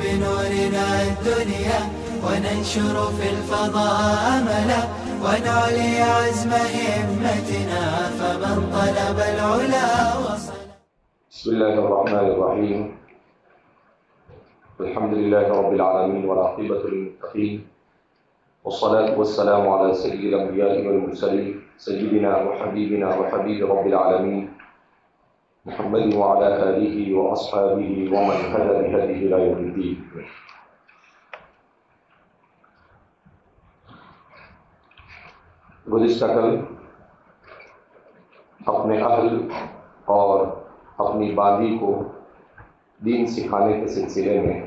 بنورنا الدنيا وننشر في الفضاء أملا ونعلي عزم همتنا فمن طلب العلا وصل. بسم الله الرحمن الرحيم. الحمد لله رب العالمين والعاقبة للمتقين والصلاة والسلام على سيد الأنبياء والمرسلين سيدنا وحبيبنا وحبيب رب العالمين محمد وعلى آله وأصحابه ومن هدى بهديه إلى يوم الدين. گزشتہ کل اپنے اہل اور اپنی باندی کو دین سکھانے کے سلسلے میں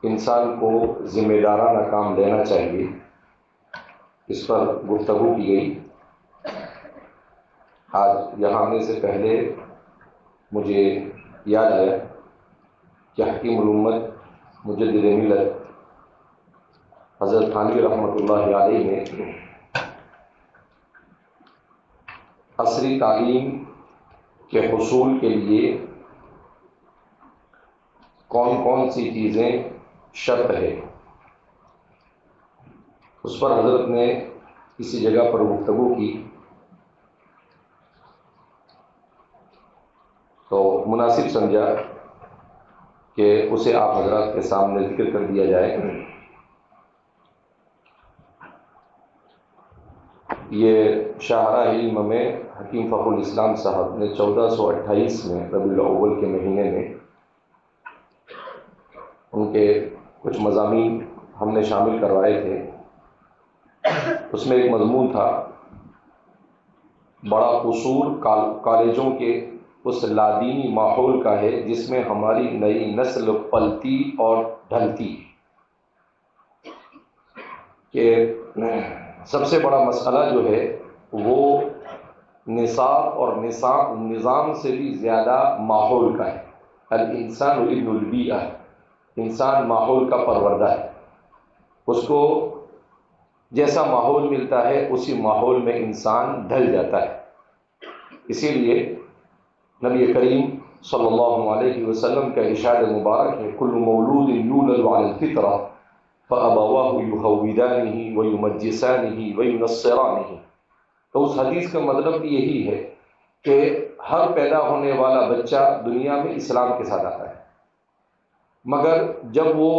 انسان کو ذمہ دارانہ کام لینا چاہیے، اس پر گفتگو کی گئی. آج یہاں آنے سے پہلے مجھے یاد آیا کہ حکیم الامت مجدد ملت حضرت تھانوی رحمۃ اللہ علیہ نے عصری تعلیم کے حصول کے لیے کون کون سی چیزیں شرط ہے، اس پر حضرت نے کسی جگہ پر گفتگو کی تو مناسب سمجھا کہ اسے آپ حضرات کے سامنے ذکر کر دیا جائے. یہ شاہراہ علم میں حکیم فخر الاسلام صاحب نے 1428 میں ربیع الاول کے مہینے میں ان کے کچھ مضامین ہم نے شامل کروائے تھے. اس میں ایک مضمون تھا بڑا قصور کالجوں کے اس لادینی ماحول کا ہے جس میں ہماری نئی نسل پلتی اور ڈھلتی. کہ سب سے بڑا مسئلہ جو ہے وہ نصاب اور نظام سے بھی زیادہ ماحول کا ہے. الانسان ابن البیئہ، انسان ماحول کا پروردہ ہے. اس کو جیسا ماحول ملتا ہے اسی ماحول میں انسان ڈھل جاتا ہے. اسی لیے نبی کریم صلی اللہ علیہ وسلم کا ارشاد مبارک ہے کل مولود یولد علی الفطرہ فابواہ یہودانہ ویمجسانہ وینصرانہ. تو اس حدیث کا مطلب بھی یہی ہے کہ ہر پیدا ہونے والا بچہ دنیا میں اسلام کے ساتھ آتا ہے، مگر جب وہ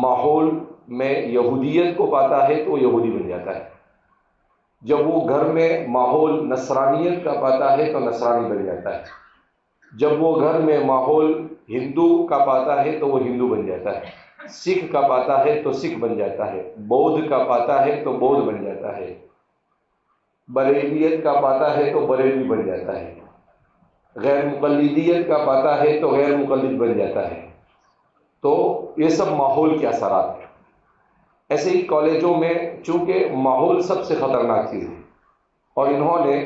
ماحول میں یہودیت کو پاتا ہے تو وہ یہودی بن جاتا ہے. جب وہ گھر میں ماحول نصرانیت کا پاتا ہے تو نصرانی بن جاتا ہے. جب وہ گھر میں ماحول ہندو کا پاتا ہے تو وہ ہندو بن جاتا ہے. سکھ کا پاتا ہے تو سکھ بن جاتا ہے. بودھ کا پاتا ہے تو بودھ بن جاتا ہے. بریلیت کا پاتا ہے تو بریلی بن جاتا ہے. غیر مقلدیت کا پاتا ہے تو غیر مقلد بن جاتا ہے. تو یہ سب ماحول کے اثرات ہیں. ایسے ہی کالجوں میں چونکہ ماحول سب سے خطرناک چیز ہے اور انہوں نے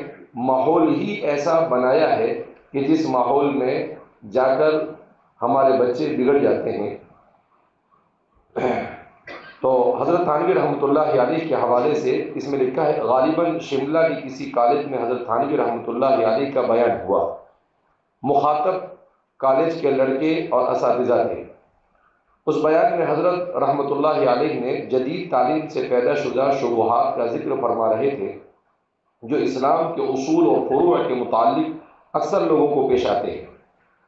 ماحول ہی ایسا بنایا ہے کہ جس ماحول میں جا کر ہمارے بچے بگڑ جاتے ہیں. تو حضرت تھانوی رحمۃ اللہ علیہ کے حوالے سے اس میں لکھا ہے غالباً شملہ کی کسی کالج میں حضرت تھانوی رحمۃ اللہ علیہ کا بیان ہوا. مخاطب کالج کے لڑکے اور اساتذہ تھے. اس بیان میں حضرت رحمۃ اللہ علیہ نے جدید تعلیم سے پیدا شدہ شبہات کا ذکر فرما رہے تھے جو اسلام کے اصول اور فروع کے متعلق اکثر لوگوں کو پیش آتے ہیں.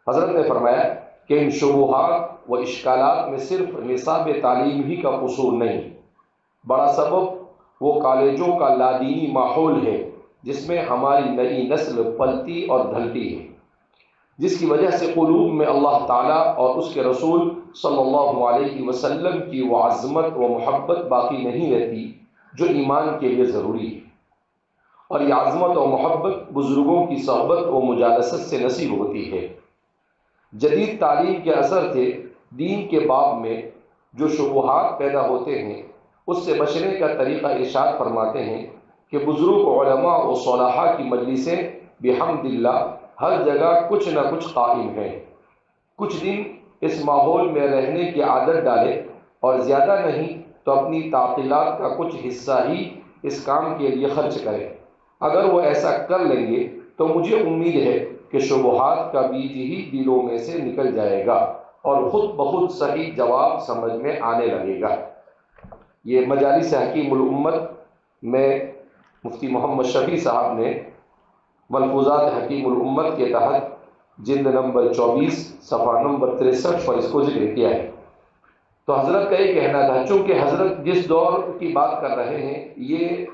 حضرت نے فرمایا کہ ان شبہات و اشکالات میں صرف نصاب تعلیم ہی کا قصور نہیں، بڑا سبب وہ کالجوں کا لادینی ماحول ہے جس میں ہماری نئی نسل پلتی اور ڈھلتی ہے، جس کی وجہ سے قلوب میں اللہ تعالیٰ اور اس کے رسول صلی اللہ علیہ وسلم کی وہ عظمت و محبت باقی نہیں رہتی جو ایمان کے لیے ضروری ہے. اور یہ عظمت و محبت بزرگوں کی صحبت و مجالست سے نصیب ہوتی ہے. جدید تعلیم کے اثر سے دین کے باب میں جو شبہات پیدا ہوتے ہیں اس سے بچنے کا طریقہ ارشاد فرماتے ہیں کہ بزرگ علماء و صلحاء کی مجلسیں بحمد اللہ ہر جگہ کچھ نہ کچھ قائم ہیں. کچھ دن اس ماحول میں رہنے کی عادت ڈالے اور زیادہ نہیں تو اپنی تعطیلات کا کچھ حصہ ہی اس کام کے لیے خرچ کریں. اگر وہ ایسا کر لیں گے تو مجھے امید ہے کہ شبہات کا بیج ہی دلوں میں سے نکل جائے گا اور خود بخود صحیح جواب سمجھ میں آنے لگے گا۔ یہ مجالس حکیم الامت میں مفتی محمد شفیع صاحب نے ملفوظات حکیم الامت کے تحت جلد نمبر 24 صفحہ نمبر 63 پر اس کو ذکر کیا ہے۔ تو حضرت کا یہ کہنا تھا، چونکہ حضرت جس دور کی بات کر رہے ہیں یہ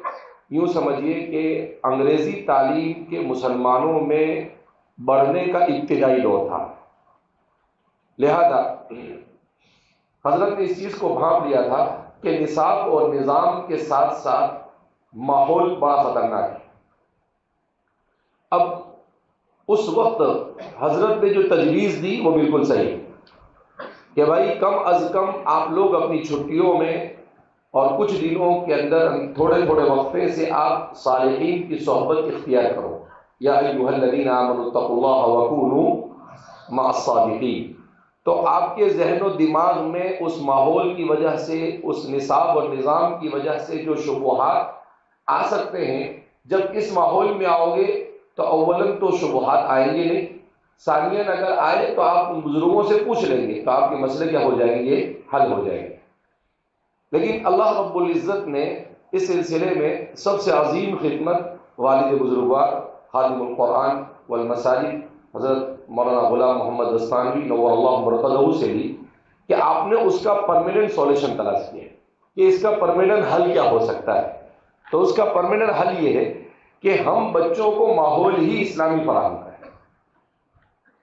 یوں سمجھیے کہ انگریزی تعلیم کے مسلمانوں میں بڑھنے کا ابتدائی دور تھا، لہذا حضرت نے اس چیز کو بھانپ لیا تھا کہ نصاب اور نظام کے ساتھ ساتھ ماحول بڑا خطرناک ہے۔ اب اس وقت حضرت نے جو تجویز دی وہ بالکل صحیح کہ بھائی کم از کم آپ لوگ اپنی چھٹیوں میں اور کچھ دنوں کے اندر تھوڑے تھوڑے وقفے سے آپ صالحین کی صحبت اختیار کرو، یا ایھا الذین آمنوا اتقوا اللہ وکونوا مع الصادقین۔ تو آپ کے ذہن و دماغ میں اس ماحول کی وجہ سے، اس نصاب اور نظام کی وجہ سے جو شبہات آ سکتے ہیں، جب اس ماحول میں آؤ گے تو اولاً تو شبہات آئیں گے نہیں، ثانیاً اگر آئے تو آپ ان بزرگوں سے پوچھ لیں گے تو آپ کے مسئلے کیا ہو جائیں گے، حل ہو جائیں گے۔ لیکن اللہ رب العزت نے اس سلسلے میں سب سے عظیم خدمت والد بزرگوار خادم القرآن والمساجد حضرت مولانا غلام محمد دستانوی نور اللہ مرقدہ سے لی کہ آپ نے اس کا پرماننٹ سولوشن تلاش کیا کہ اس کا پرماننٹ حل کیا ہو سکتا ہے۔ تو اس کا پرماننٹ حل یہ ہے کہ ہم بچوں کو ماحول ہی اسلامی فراہم کریں۔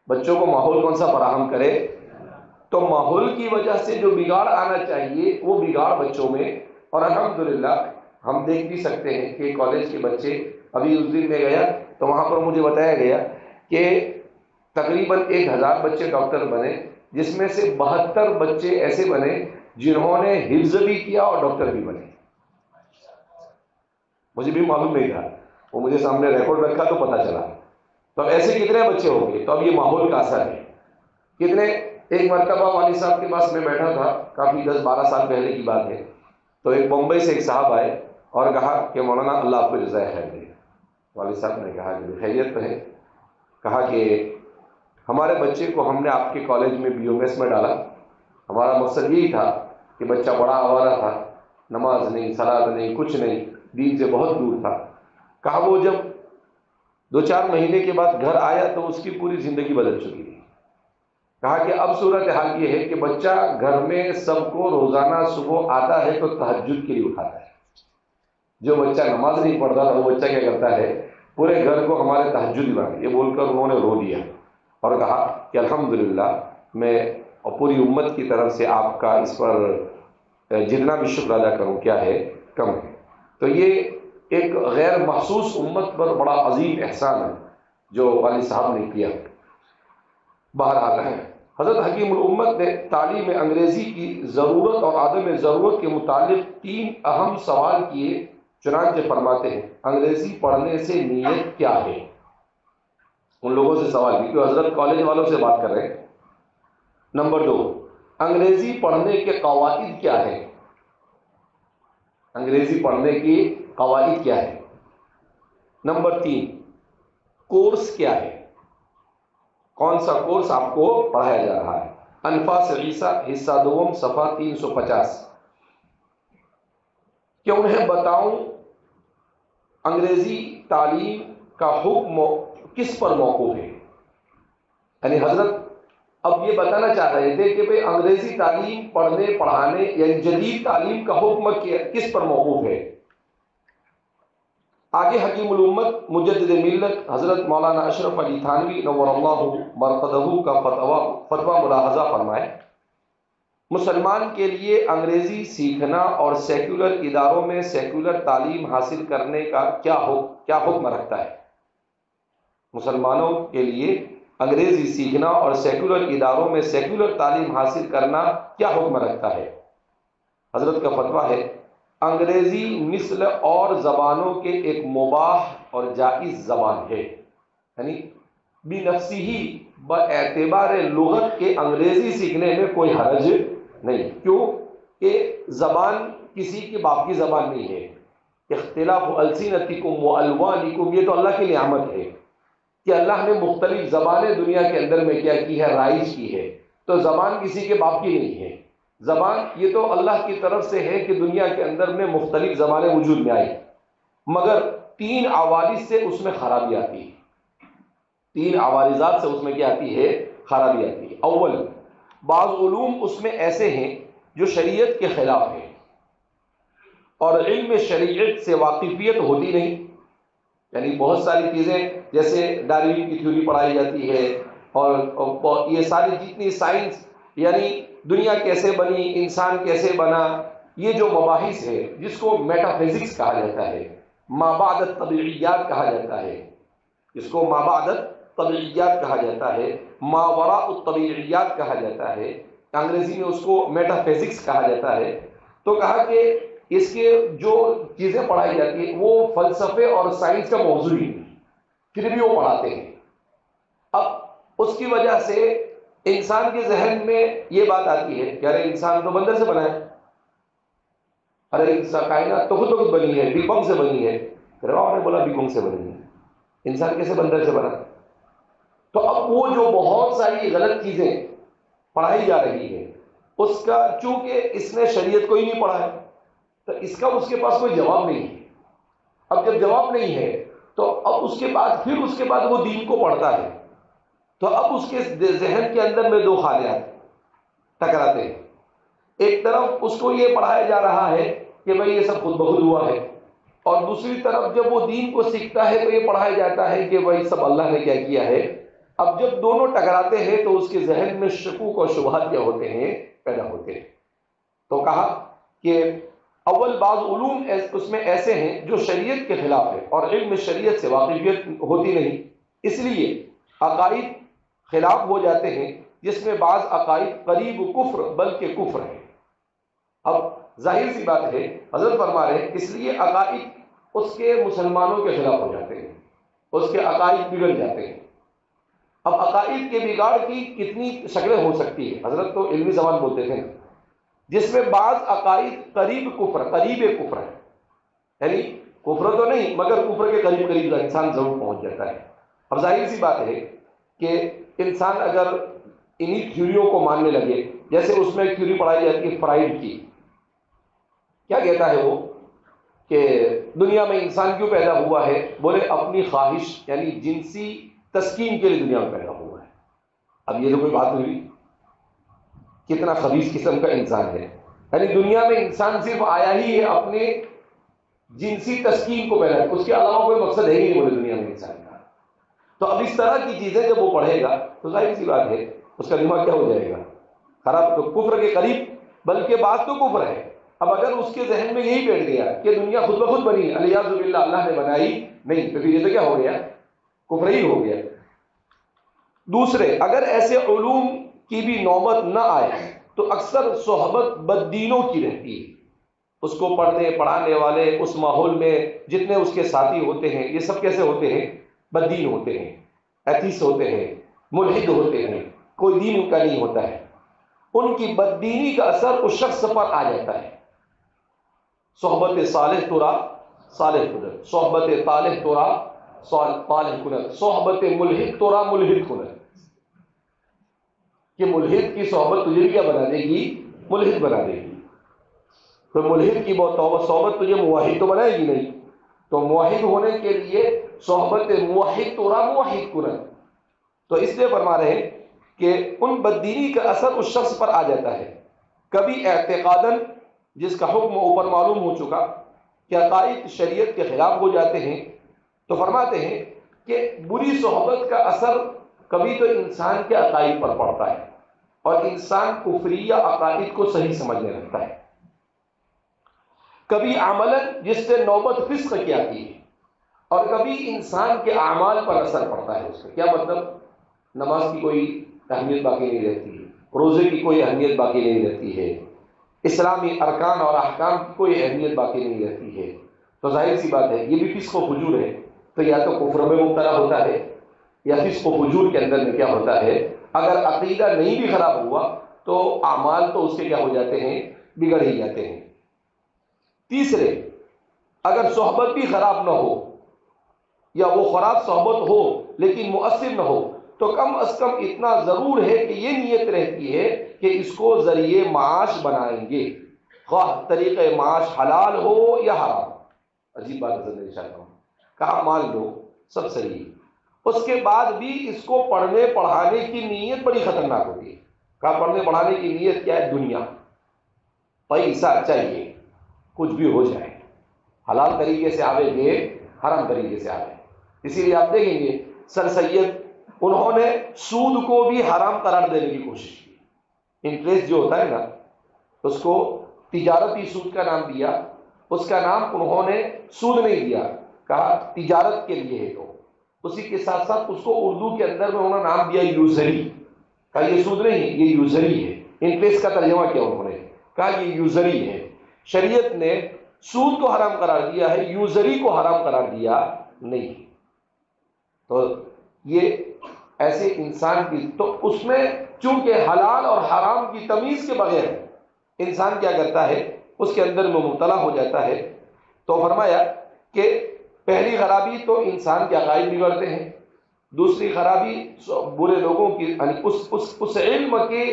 بچوں کو ماحول کون سا فراہم کرے؟ تو ماحول کی وجہ سے جو بگاڑ آنا چاہیے وہ بگاڑ بچوں میں، اور الحمدللہ ہم دیکھ بھی سکتے ہیں کہ کالج کے بچے، ابھی اس دن میں گیا تو وہاں پر مجھے بتایا گیا کہ تقریباً 1000 بچے ڈاکٹر بنے، جس میں سے 72 بچے ایسے بنے جنہوں نے حفظ بھی کیا اور ڈاکٹر بھی بنے۔ مجھے بھی معلوم نہیں تھا، وہ مجھے سامنے ریکارڈ رکھا تو پتہ چلا۔ تو اب ایسے کتنے بچے ہوں گے؟ تو اب یہ ماحول کا اثر ہے۔ کتنے، ایک مرتبہ والد صاحب کے پاس میں بیٹھا تھا، کافی 10-12 سال پہلے کی بات ہے، تو ایک بمبئی سے ایک صاحب آئے اور کہا کہ مولانا اللہ آپ کو جزائے خیر دے۔ والد صاحب نے کہا کہ خیریت تو ہے۔ کہا کہ ہمارے بچے کو ہم نے آپ کے کالج میں BOMS میں ڈالا، ہمارا مقصد یہی تھا کہ بچہ بڑا آوارہ تھا، نماز نہیں، صلاۃ نہیں، کچھ نہیں، دین سے بہت دور تھا۔ کہا وہ جب 2-4 مہینے کے بعد گھر آیا تو اس کی پوری زندگی بدل چکی تھی۔ کہا کہ اب صورتحال یہ ہے کہ بچہ گھر میں سب کو روزانہ صبح آتا ہے تو تہجد کے لیے اٹھاتا ہے۔ جو بچہ نماز نہیں پڑھتا تھا وہ بچہ کیا کرتا ہے، پورے گھر کو ہمارے تہجد بنا، یہ بول کر انہوں نے رو دیا اور کہا کہ الحمدللہ میں اور پوری امت کی طرف سے آپ کا اس پر جتنا بھی شکر ادا کروں کیا ہے، کم ہے۔ تو یہ ایک غیر محسوس امت پر بڑا عظیم احسان ہے جو والد صاحب نے کیا۔ بہرحال حضرت حکیم الامت نے تعلیم انگریزی کی ضرورت اور عدم ضرورت کے متعلق 3 اہم سوال کیے، چنانچہ فرماتے ہیں انگریزی پڑھنے سے نیت کیا ہے؟ ان لوگوں سے سوال کی کہ حضرت کالج والوں سے بات کر رہے ہیں۔ نمبر 2، انگریزی پڑھنے کے قواعد کیا ہیں؟ انگریزی پڑھنے کی قواعد کیا ہے؟ نمبر 3، کورس کیا ہے؟ کون سا کورس آپ کو پڑھایا جا رہا ہے؟ انفاس عیسیٰ حصہ 2 صفحہ 350 کہ انہیں بتاؤں انگریزی تعلیم کا حکم کس پر موقوف ہے۔ یعنی حضرت اب یہ بتانا چاہ رہے تھے کہ بھئی انگریزی تعلیم پڑھنے پڑھانے یعنی جدید تعلیم کا حکم کس پر موقوف ہے۔ آگے حکیم الامت مجدد ملت حضرت مولانا اشرف علی تھانوی نور اللہ مرقدہ کا فتویٰ ملاحظہ فرمائے، مسلمان کے لیے انگریزی سیکھنا اور سیکولر اداروں میں سیکولر تعلیم حاصل کرنے کا کیا حکم رکھتا ہے؟ مسلمانوں کے لیے انگریزی سیکھنا اور سیکولر اداروں میں سیکولر تعلیم حاصل کرنا کیا حکم رکھتا ہے؟ حضرت کا فتویٰ ہے انگریزی مثل اور زبانوں کے ایک مباح اور جائز زبان ہے، یعنی بنفسی ہی باعتبار لغت کے انگریزی سیکھنے میں کوئی حرج نہیں، کیوں کہ زبان کسی کی باپ کی زبان نہیں ہے۔ اختلاف السنتکم والوانکم، یہ تو اللہ کی نعمت ہے کہ اللہ نے مختلف زبانیں دنیا کے اندر میں کیا کی ہے، رائج کی ہے. تو زبان کسی کے باپ کی نہیں ہے، زبان یہ تو اللہ کی طرف سے ہے کہ دنیا کے اندر میں مختلف زبانیں وجود میں آئی، مگر 3 عوارض سے اس میں خرابی آتی ہے. 3 عوارضات سے اس میں کیا آتی ہے، خرابی آتی ہے. اول، بعض علوم اس میں ایسے ہیں جو شریعت کے خلاف ہیں اور علم شریعت سے واقفیت ہوتی نہیں. یعنی بہت ساری چیزیں جیسے ڈاروین کی تھیوری پڑھائی جاتی ہے اور یہ ساری جتنی سائنس، یعنی دنیا کیسے بنی، انسان کیسے بنا، یہ جو مباحث ہے جس کو میٹا فزکس کہا جاتا ہے، مابعد الطبیعیات کہا جاتا ہے، اس کو مابعد الطبیعیات کہا جاتا ہے، ماوراء الطبیعیات کہا جاتا ہے، انگریزی میں اس کو میٹا فزکس کہا جاتا ہے. تو کہا کہ اس کے جو چیزیں پڑھائی جاتی ہیں وہ فلسفے اور سائنس کا موضوع ہی نہیں، پھر بھی وہ پڑھاتے ہیں. اب اس کی وجہ سے انسان کے ذہن میں یہ بات آتی ہے کہ ارے انسان تو بندر سے بنا ہے، ارے انسان کائنات تو خود بخود بنی ہے، بگ بنگ سے بنی ہے. پھر آپ نے بولا بگ بنگ سے بنی ہے، انسان کیسے بندر سے بنا؟ تو اب وہ جو بہت ساری غلط چیزیں پڑھائی جا رہی ہے، اس کا چونکہ اس نے شریعت کو ہی نہیں پڑھا ہے تو اس کا اس کے پاس کوئی جواب نہیں ہے. اب جب جواب نہیں ہے تو اب اس کے بعد وہ دین کو پڑھتا ہے تو اب اس کے ذہن کے اندر میں 2 خالیات ٹکراتے ہیں. ایک طرف اس کو یہ پڑھایا جا رہا ہے کہ بھئی یہ سب خود بخود ہوا ہے، اور دوسری طرف جب وہ دین کو سیکھتا ہے تو یہ پڑھایا جاتا ہے کہ بھئی سب اللہ نے کیا کیا ہے. اب جب دونوں ٹکراتے ہیں تو اس کے ذہن میں شکوک اور شبہات کیا ہوتے ہیں، پیدا ہوتے ہیں. تو کہا کہ اول، بعض علوم اس میں ایسے ہیں جو شریعت کے خلاف ہے اور علم شریعت سے واقفیت ہوتی نہیں، اس لیے عقائد خلاف ہو جاتے ہیں جس میں بعض عقائد قریب کفر بلکہ کفر ہے. اب ظاہر سی بات ہے، حضرت فرما رہے ہیں اس لیے عقائد اس کے مسلمانوں کے خلاف ہو جاتے ہیں، اس کے عقائد بگڑ جاتے ہیں. اب عقائد کے بگاڑ کی کتنی شکلیں ہو سکتی ہے، حضرت تو علمی زبان بولتے تھے نا، جس میں بعض عقائد قریب کفر ہے، یعنی کفر تو نہیں مگر کفر کے قریب انسان ضرور پہنچ جاتا ہے. اب ظاہر سی بات ہے کہ انسان اگر انہی تھیوریوں کو ماننے لگے، جیسے اس میں ایک تھیوری پڑھائی جاتی ہے فرائڈ کی، کیا کہتا ہے وہ کہ دنیا میں انسان کیوں پیدا ہوا ہے؟ بولے اپنی خواہش یعنی جنسی تسکین کے لیے دنیا میں پیدا ہوا ہے. اب یہ تو کوئی بات ہوئی، کتنا خبیث قسم کا انسان ہے. یعنی دنیا میں انسان صرف آیا ہی ہے اپنے جنسی تسکین کو پیدا، اس کے علاوہ کوئی مقصد ہے ہی نہیں بولے دنیا میں انسان کا. تو اب اس طرح کی چیزیں جب وہ پڑھے گا تو ظاہر سی بات ہے اس کا دماغ کیا ہو جائے گا، خراب. تو کفر کے قریب بلکہ بات تو کفر ہے. اب اگر اس کے ذہن میں یہی بیٹھ گیا کہ دنیا خود بخود بنی، الیاذ باللہ اللہ نے بنائی نہیں، تو پھر یہ تو کیا ہو گیا، کفر ہی ہو گیا. دوسرے، اگر ایسے علوم کی بھی نوبت نہ آئے تو اکثر صحبت بددینوں کی رہتی ہے. اس کو پڑھنے پڑھانے والے اس ماحول میں جتنے اس کے ساتھی ہوتے ہیں یہ سب کیسے ہوتے ہیں، بددین ہوتے ہیں، ایتھیسٹ ہوتے ہیں، ملحد ہوتے ہیں، کوئی دین ان کا نہیں ہوتا ہے. ان کی بددینی کا اثر اس شخص پر آ جاتا ہے. صحبت صالح ترا صالح کنت، صحبت طالح ترا طالح کنت، صحبت ملحد ترا ملحد کنت. کہ ملحد کی صحبت تجھے کیا بنا دے گی، ملحد بنا دے گی. تو ملحد کی صحبت تجھے موحد تو بنائے گی نہیں. تو موحد ہونے کے لیے صحبت موحد ترا موحد کنت. تو اس لیے فرما رہے ہیں کہ ان بددینی کا اثر اس شخص پر آ جاتا ہے. کبھی اعتقاداً، جس کا حکم اوپر معلوم ہو چکا کہ عقائد شریعت کے خلاف ہو جاتے ہیں، تو فرماتے ہیں کہ بری صحبت کا اثر کبھی تو انسان کے عقائد پر پڑتا ہے اور انسان کفریہ عقائد کو صحیح سمجھنے لگتا ہے. کبھی عملاً، جس سے نوبت فسق کی آتی ہے، اور کبھی انسان کے اعمال پر اثر پڑتا ہے. اس کا کیا مطلب، نماز کی کوئی اہمیت باقی نہیں رہتی ہے، روزے کی کوئی اہمیت باقی نہیں رہتی ہے، اسلامی ارکان اور احکام کی کوئی اہمیت باقی نہیں رہتی ہے. تو ظاہر سی بات ہے یہ بھی فسق و فجور ہے. تو یا تو کفر میں مبتلا ہوتا ہے یا فسق و فجور کے اندر میں کیا ہوتا ہے. اگر عقیدہ نہیں بھی خراب ہوا تو اعمال تو اس کے کیا ہو جاتے ہیں، بگڑ ہی جاتے ہیں. تیسرے، اگر صحبت بھی خراب نہ ہو یا وہ خراب صحبت ہو لیکن مؤثر نہ ہو تو کم از کم اتنا ضرور ہے کہ یہ نیت رہتی ہے کہ اس کو ذریعے معاش بنائیں گے، خواہ طریقہ معاش حلال ہو یا حرام۔ عجیب بات ہے انشاءاللہ، کہا مان لو سب صحیح، اس کے بعد بھی اس کو پڑھنے پڑھانے کی نیت بڑی خطرناک ہوتی ہے۔ کہا پڑھنے پڑھانے کی نیت کیا ہے؟ دنیا، پیسہ چاہیے، کچھ بھی ہو جائے، حلال طریقے سے آوے گے حرام طریقے سے آوے۔ اسی لیے آپ دیکھیں گے سر سید انہوں نے سود کو بھی حرام قرار دینے کی کوشش کی۔ انٹرسٹ جو ہوتا ہے نا، اس کو تجارتی سود کا نام دیا، اس کا نام انہوں نے سود نہیں دیا، کہا تجارت کے لیے ہے۔ تو اسی کے ساتھ ساتھ اس کو اردو کے اندر میں انہوں نے نام دیا یوزری، کہا یہ سود نہیں ہے، یہ یوزری ہے۔ انٹرسٹ کا ترجمہ کیا انہوں نے، کہا یہ یوزری ہے۔ شریعت نے سود کو حرام قرار دیا ہے، یوزری کو حرام قرار دیا نہیں۔ تو یہ ایسے انسان کی، تو اس میں چونکہ حلال اور حرام کی تمیز کے بغیر انسان کیا کرتا ہے، اس کے اندر میں مبتلا ہو جاتا ہے۔ تو فرمایا کہ پہلی خرابی تو انسان کے عقائد بگڑتے ہیں، دوسری خرابی برے لوگوں کی یعنی اس علم کے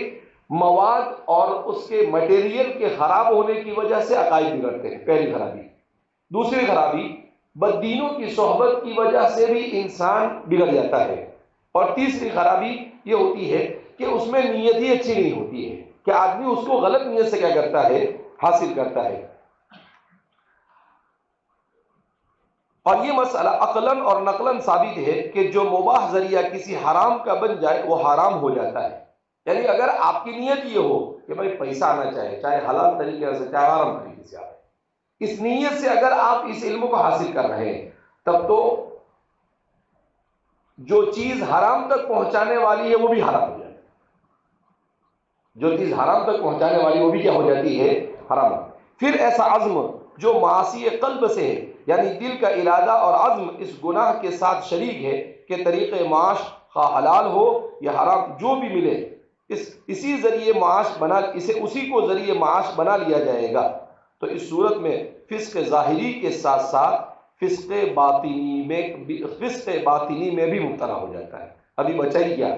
مواد اور اس کے مٹیریل کے خراب ہونے کی وجہ سے عقائد بگڑتے ہیں، پہلی خرابی۔ دوسری خرابی بددینوں کی صحبت کی وجہ سے بھی انسان بگڑ جاتا ہے۔ اور تیسری خرابی یہ ہوتی ہے کہ اس میں نیت ہی اچھی نہیں ہوتی ہے، کہ آدمی اس کو غلط نیت سے کیا کرتا ہے، حاصل کرتا ہے۔ اور یہ مسئلہ عقلاً اور نقلاً ثابت ہے کہ جو مباح ذریعہ کسی حرام کا بن جائے وہ حرام ہو جاتا ہے۔ یعنی اگر آپ کی نیت یہ ہو کہ بھائی پیسہ آنا چاہے حلال طریقے سے چاہے حرام طریقے سے آئے، اس نیت سے اگر آپ اس علم کو حاصل کر رہے ہیں، تب تو جو چیز حرام تک پہنچانے والی ہے وہ بھی حرام ہو جاتی ہے۔ جو چیز حرام تک پہنچانے والی وہ بھی کیا ہو جاتی ہے، حرام۔ پھر ایسا عزم جو معاصی قلب سے ہے، یعنی دل کا ارادہ اور عزم اس گناہ کے ساتھ شریک ہے کہ طریقے معاش خواہ حلال ہو یا حرام جو بھی ملے اسی ذریعے معاش بنا، اسی کو ذریعے معاش بنا لیا جائے گا، تو اس صورت میں فسق ظاہری کے ساتھ ساتھ فسق باطنی میں بھی مبتلا ہو جاتا ہے۔ ابھی بچہ ہی کیا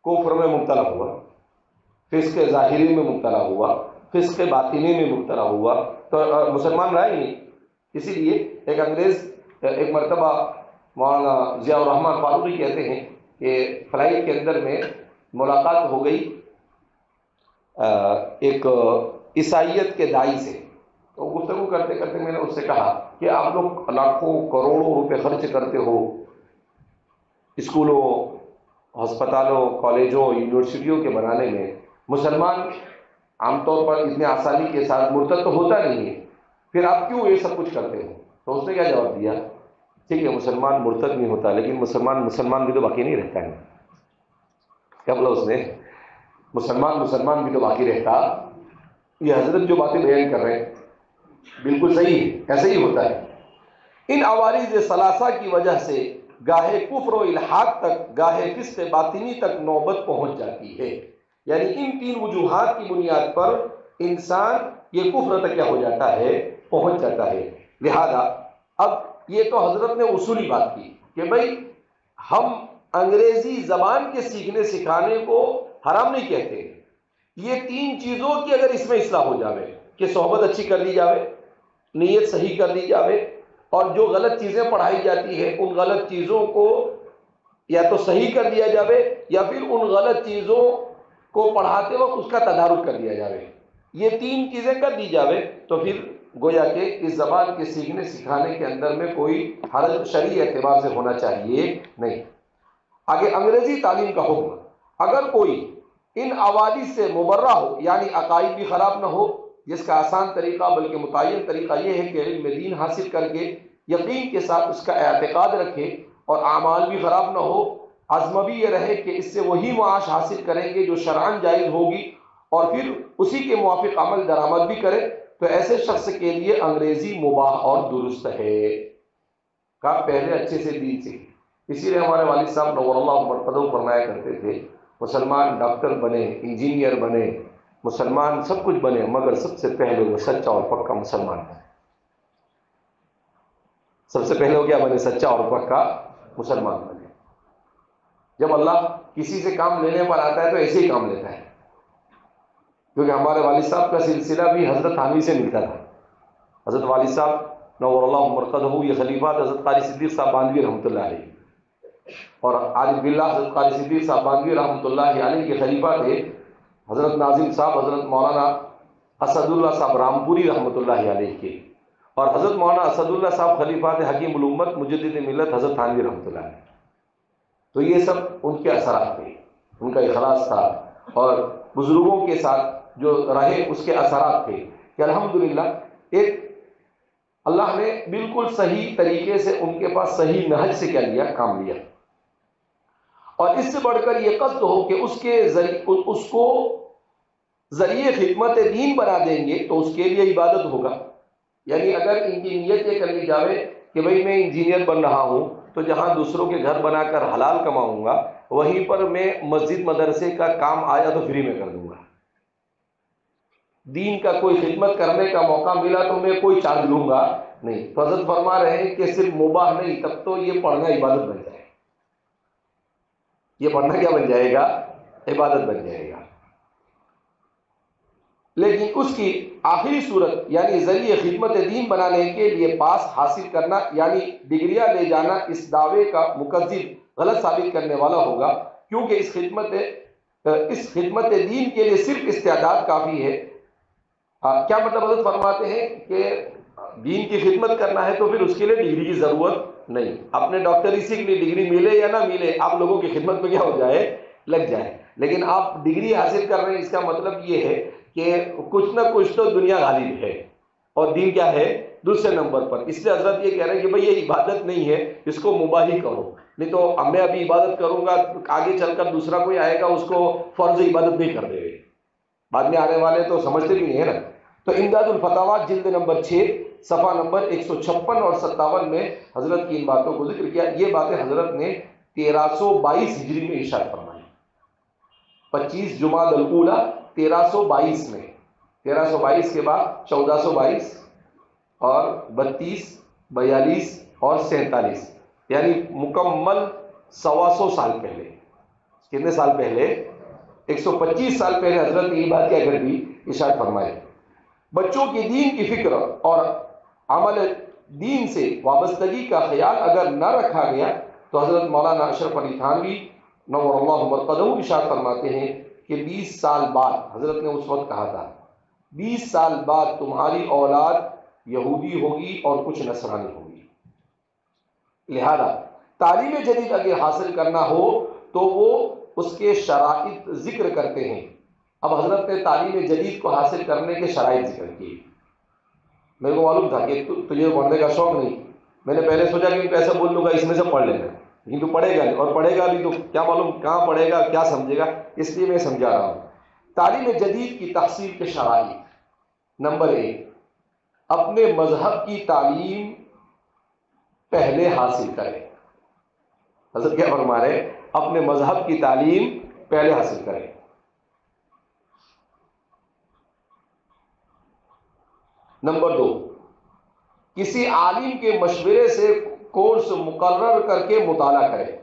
کفر میں مبتلا ہوا، فسق ظاہری میں مبتلا ہوا، فسق باطنی میں مبتلا ہوا، تو مسلمان رہا ہی نہیں۔ اسی لیے ایک انگریز ایک مرتبہ مولانا ضیاء الرحمن فاروقی کہتے ہیں کہ فلائٹ کے اندر میں ملاقات ہو گئی ایک عیسائیت کے داعی سے، تو گفتگو کرتے کرتے میں نے اس سے کہا کہ آپ لوگ لاکھوں کروڑوں روپے خرچ کرتے ہو اسکولوں، ہسپتالوں، کالجوں، یونیورسٹیوں کے بنانے میں، مسلمان عام طور پر اتنے آسانی کے ساتھ مرتد تو ہوتا نہیں ہے، پھر آپ کیوں یہ سب کچھ کرتے ہو؟ تو اس نے کیا جواب دیا، ٹھیک ہے مسلمان مرتد نہیں ہوتا لیکن مسلمان بھی تو باقی نہیں رہتا ہے۔ کیا بولا اس نے؟ مسلمان بھی تو باقی رہتا۔ یہ حضرت جو باتیں بیان کر رہے ہیں بالکل صحیح ہے، ایسا ہی ہوتا ہے۔ ان عوارض ثلاثہ کی وجہ سے گاہے کفر و الحاد تک، گاہے فسق باطنی تک نوبت پہنچ جاتی ہے۔ یعنی ان تین وجوہات کی بنیاد پر انسان یہ کفر تک کیا ہو جاتا ہے، پہنچ جاتا ہے۔ لہذا اب یہ تو حضرت نے اصولی بات کی کہ بھائی ہم انگریزی زبان کے سیکھنے سکھانے کو حرام نہیں کہتے، یہ تین چیزوں کی اگر اس میں اصلاح ہو جاوے کہ صحبت اچھی کر لی جاوے، نیت صحیح کر لی جاوے، اور جو غلط چیزیں پڑھائی جاتی ہے ان غلط چیزوں کو یا تو صحیح کر دیا جاوے یا پھر ان غلط چیزوں کو پڑھاتے وقت اس کا تدارک کر دیا جاوے، یہ تین چیزیں کر دی جاوے تو پھر گویا کہ اس زبان کے سیکھنے سکھانے کے اندر میں کوئی حرج شرعی اعتبار سے ہونا چاہیے نہیں۔ آگے انگریزی تعلیم کا حکم، اگر کوئی ان عوارض سے مبرہ ہو، یعنی عقائد بھی خراب نہ ہو، جس کا آسان طریقہ بلکہ متعین طریقہ یہ ہے کہ علم دین حاصل کر کے یقین کے ساتھ اس کا اعتقاد رکھے اور اعمال بھی خراب نہ ہو، عزم بھی یہ رہے کہ اس سے وہی معاش حاصل کریں گے جو شرعاً جائز ہوگی، اور پھر اسی کے موافق عمل درآمد بھی کرے، تو ایسے شخص کے لیے انگریزی مباح اور درست ہے۔ کہا پہلے اچھے سے دین سے، اسی لیے ہمارے والد صاحب نور اللہ مرتضی فرمایا کرتے تھے مسلمان ڈاکٹر بنے، انجینئر بنے، مسلمان سب کچھ بنے، مگر سب سے پہلے وہ سچا اور پکا مسلمان بنے۔ سب سے پہلے وہ کیا بنے؟ سچا اور پکا مسلمان بنے۔ جب اللہ کسی سے کام لینے پر آتا ہے تو ایسے ہی کام لیتا ہے، کیونکہ ہمارے والد صاحب کا سلسلہ بھی حضرت تھانوی سے ملتا تھا. حضرت والد صاحب نور اللہ مرقدہ، یہ خلیفہ حضرت قاری صدیق صاحب باندھوی رحمۃ اللہ علیہ، اور عارف باللہ حضرت قاری صدیق صاحب باندھوی رحمۃ اللہ علیہ کے خلیفہ تھے حضرت ناظم صاحب حضرت مولانا اسد اللہ صاحب رامپوری رحمۃ اللہ علیہ کے، اور حضرت مولانا اسد اللہ صاحب خلیفہ تھے حکیم الامت مجدد ملت حضرت تھانوی رحمۃ اللہ علیہ. تو یہ سب ان کے اثرات تھے، ان کا اخلاص تھا، اور بزرگوں کے ساتھ جو رہے اس کے اثرات تھے کہ الحمدللہ ایک اللہ نے بالکل صحیح طریقے سے ان کے پاس صحیح نہج سے کیا لیا، کام لیا. اور اس سے بڑھ کر یہ قصد ہو کہ اس کو ذریعے خدمت دین بنا دیں گے تو اس کے لیے عبادت ہوگا. یعنی اگر ان کی نیت یہ کر لی جاوے کہ بھئی میں انجینئر بن رہا ہوں تو جہاں دوسروں کے گھر بنا کر حلال کماؤں گا، وہیں پر میں مسجد مدرسے کا کام آیا تو فری میں کر دوں گا، دین کا کوئی خدمت کرنے کا موقع ملا تو میں کوئی چارج لوں گا نہیں. تو حضرت فرما رہے ہیں کہ صرف مباح نہیں، تب تو یہ پڑھنا عبادت بن جائے، یہ پڑھنا کیا بن جائے گا، عبادت بن جائے گا. لیکن اس کی آخری صورت یعنی ذریعے خدمت دین بنانے کے لیے پاس حاصل کرنا یعنی ڈگریاں لے جانا اس دعوے کا مکذب غلط ثابت کرنے والا ہوگا، کیونکہ اس خدمت دین کے لیے صرف استعداد کافی ہے. کیا مطلب؟ حضرت فرماتے ہیں کہ دین کی خدمت کرنا ہے تو پھر اس کے لیے ڈگری کی ضرورت نہیں. اپنے ڈاکٹریسی کے لیے ڈگری ملے یا نہ ملے، آپ لوگوں کی خدمت میں کیا ہو جائے، لگ جائے. لیکن آپ ڈگری حاصل کر رہے ہیں، اس کا مطلب یہ ہے کہ کچھ نہ کچھ تو دنیا غالب ہے اور دین کیا ہے، دوسرے نمبر پر. اس لیے حضرت یہ کہہ رہے ہیں کہ بھئی یہ عبادت نہیں ہے، اس کو مباحی کرو. نہیں تو میں ابھی عبادت کروں گا، آگے چل کر دوسرا کوئی آئے گا اس کو فرض عبادت نہیں کر دے گے، بعد میں آنے والے تو سمجھتے بھی نہیں ہے نا. تو امداد الفتاویٰ جلد نمبر 6 صفحہ نمبر 156 اور 57 میں حضرت کی ان باتوں کو ذکر کیا. یہ باتیں حضرت نے 1322 ہجری میں ارشاد فرمائی، 25 جمادی الاولیٰ 1322 میں. 1322 کے بعد 1422 اور 32 42 اور 47، یعنی مکمل 125 سال پہلے. کتنے سال پہلے؟ 125 سال پہلے حضرت نے یہ بات کیا کر دی، ارشاد فرمائی. بچوں کی دین کی فکر اور عمل دین سے وابستگی کا خیال اگر نہ رکھا گیا تو حضرت مولانا اشرف علی تھانوی نور اللہ مرقدہ ارشاد فرماتے ہیں کہ 20 سال بعد، حضرت نے اس وقت کہا تھا 20 سال بعد تمہاری اولاد یہودی ہوگی اور کچھ نصرانی ہوگی. لہذا تعلیم جدید اگر حاصل کرنا ہو تو وہ اس کے شرائط ذکر کرتے ہیں. اب حضرت نے تعلیم جدید کو حاصل کرنے کے شرائط ذکر کیے. میرے کو معلوم تھا کہ تجھے پڑھنے کا شوق نہیں، میں نے پہلے سوچا کہ ایسا بول لوں گا اس میں سے پڑھ لینا، لیکن تو پڑھے گا نہیں، اور پڑھے گا بھی تو کیا معلوم کہاں پڑھے گا، کیا سمجھے گا. اس لیے میں سمجھا رہا ہوں. تعلیم جدید کی تحصیل کے شرائط. نمبر 1، اپنے مذہب کی تعلیم پہلے حاصل کریں. حضرت کیا فرما رہے؟ اپنے مذہب کی تعلیم پہلے حاصل کریں. نمبر 2، کسی عالم کے مشورے سے کورس مقرر کر کے مطالعہ کریں.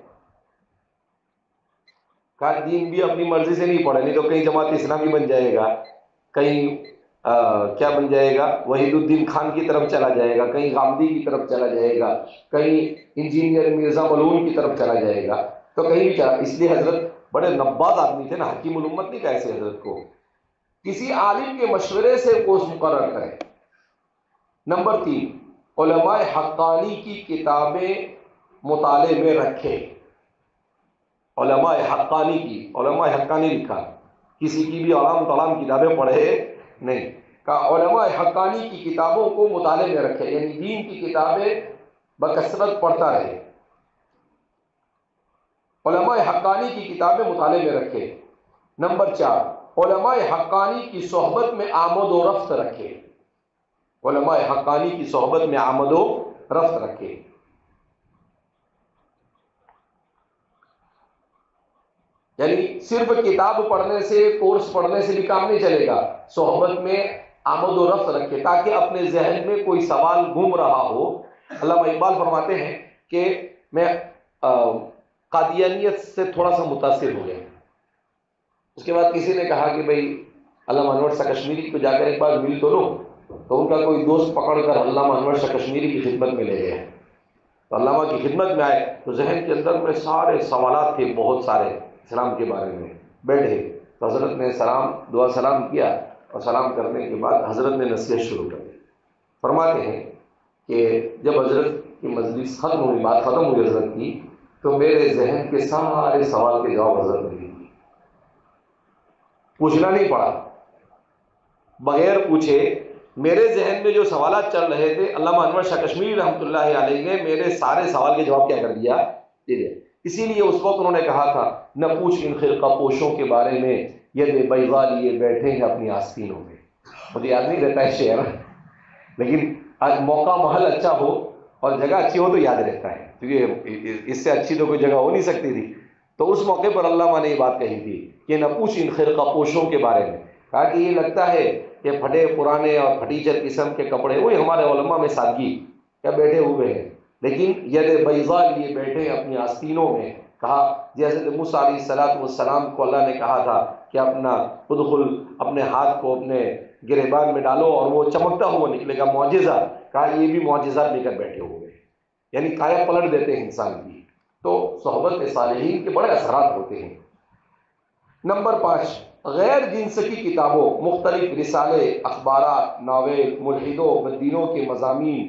کہا دین بھی اپنی مرضی سے نہیں پڑھے، نہیں تو کہیں جماعت اسلامی بن جائے گا، کہیں کیا بن جائے گا، وحید الدین خان کی طرف چلا جائے گا، کہیں غامدی کی طرف چلا جائے گا، کہیں انجینئر مرزا ملعون کی طرف چلا جائے گا، تو کہیں بھی چلا. اس لیے حضرت بڑے نباز آدمی تھے نا، حکیم الامت نہیں کہا ایسے حضرت کو. کسی عالم کے مشورے سے کورس مقرر کریں. نمبر 3، علماء حقانی کی کتابیں مطالعے میں رکھیں. علماء حقانی کی، علماء حقانی لکھا، کسی کی بھی علام تلام کتابیں پڑھے نہیں. کہا علماء حقانی کی کتابوں کو مطالعے میں رکھے، یعنی دین کی کتابیں بکثرت پڑھتا رہے. علماء حقانی کی کتابیں مطالعے میں رکھے. نمبر 4، علماء حقانی کی صحبت میں آمد و رفت رکھے. علماء حقانی کی صحبت میں آمد و رفت رکھے. یعنی صرف کتاب پڑھنے سے، کورس پڑھنے سے بھی کام نہیں چلے گا، صحبت میں آمد و رفت رکھے تاکہ اپنے ذہن میں کوئی سوال گھوم رہا ہو. علامہ اقبال فرماتے ہیں کہ میں قادیانیت سے تھوڑا سا متاثر ہو گئے۔ اس کے بعد کسی نے کہا کہ بھئی علامہ انور شاہ کشمیری کو جا کر ایک بار مل تو لو، تو ان کا کوئی دوست پکڑ کر علامہ انور شاہ کشمیری کی خدمت میں لے گیا۔ تو علامہ کی خدمت میں آئے تو ذہن کے اندر میں سارے سوالات تھے، بہت سارے اسلام کے بارے میں۔ بیٹھے تو حضرت نے دعا سلام کیا، اور سلام کرنے کے بعد حضرت نے نصیحت شروع کر دی۔ فرماتے ہیں کہ جب حضرت کی مجلس ختم ہوئی، بات ختم ہوئی حضرت کی، تو میرے ذہن کے سارے سوال کے جواب حضرت نے دیے، پوچھنا نہیں پڑا، بغیر پوچھے میرے ذہن میں جو سوالات چل رہے تھے، علامہ انور شاہ کشمیری رحمۃ اللہ علیہ نے میرے سارے سوال کے جواب کیا کر دیا، دے دیا۔ اسی لیے اس وقت انہوں نے کہا تھا، نہ پوچھ ان خرقہ پوشوں کے بارے میں، یہ بیضا لیے بیٹھے ہیں اپنی آستینوں میں۔ مجھے یاد نہیں رہتا ہے شعر، لیکن موقع محل اچھا ہو اور جگہ اچھی ہو تو یاد رہتا ہے، کیونکہ اس سے اچھی تو کوئی جگہ ہو نہیں سکتی تھی۔ تو اس موقع پر علامہ نے یہ بات کہی تھی کہ نہ پوچھ ان خرقہ پوشوں کے بارے میں۔ کہا کہ یہ لگتا ہے کہ پھٹے پرانے اور پھٹیچر قسم کے کپڑے، وہی ہمارے علماء میں سادگی کیا بیٹھے ہوئے ہیں، لیکن ید بیضا لیے بیٹھے ہیں اپنی آستینوں میں۔ کہا جیسے موسیٰ علیہ السلام کو اللہ نے کہا تھا کہ اپنے ہاتھ کو اپنے گریبان میں ڈالو اور وہ چمکتا ہوا نکلے گا، معجزہ۔ کہا یہ بھی معجزات لے کر بیٹھے ہوئے ہیں، یعنی کایا پلٹ دیتے ہیں انسان کی۔ تو صحبت صالحین کے بڑے اثرات ہوتے ہیں۔ نمبر 5، غیر جنس کی کتابوں، مختلف رسالے، اخبارات، ناول، ملحدوں بدینوں کے مضامین،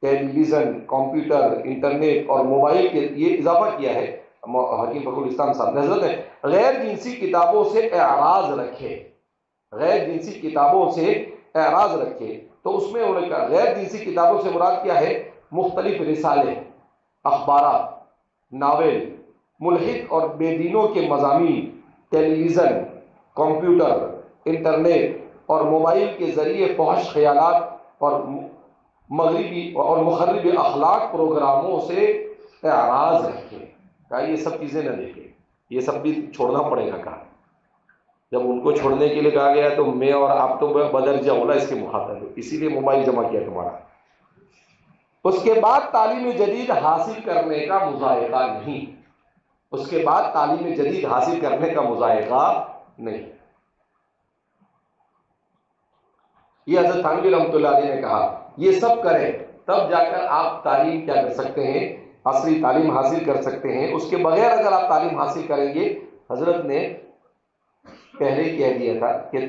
ٹیلی ویژن، کمپیوٹر، انٹرنیٹ اور موبائل کے، یہ اضافہ کیا ہے حکیم فخر الاسلام صاحب نے، حضرت نے غیر جنسی کتابوں سے اعراض رکھے، غیر جنسی کتابوں سے اعراض رکھے۔ تو اس میں انہوں نے کہا غیر جنسی کتابوں سے مراد کیا ہے، مختلف رسالے، اخبارات، ناول، ملحد اور بے دینوں کے مضامین، ٹیلی ویژن، کمپیوٹر، انٹرنیٹ اور موبائل کے ذریعے فحش خیالات اور مغربی اور مخرب اخلاق پروگراموں سے اعراض رکھے۔ کہا یہ سب چیزیں نہ دیکھیں، یہ سب بھی چھوڑنا پڑے گا۔ کہا جب ان کو چھوڑنے کے لیے کہا گیا تو میں اور آپ تو بدرجہ اولا اس کے مخاطب ہو، اسی لیے موبائل جمع کیا تمہارا۔ اس کے بعد تعلیم جدید حاصل کرنے کا مذائقہ نہیں، اس کے بعد تعلیم جدید حاصل کرنے کا مذائقہ نہیں۔ یہ حضرت تھانوی رحمۃ اللہ علیہ نے کہا یہ سب کریں تب جا کر آپ تعلیم کیا کر سکتے ہیں، عصری تعلیم حاصل کر سکتے ہیں۔ اس کے بغیر اگر آپ تعلیم حاصل کریں گے، حضرت نے پہلے ہی کہہ دیا تھا کہ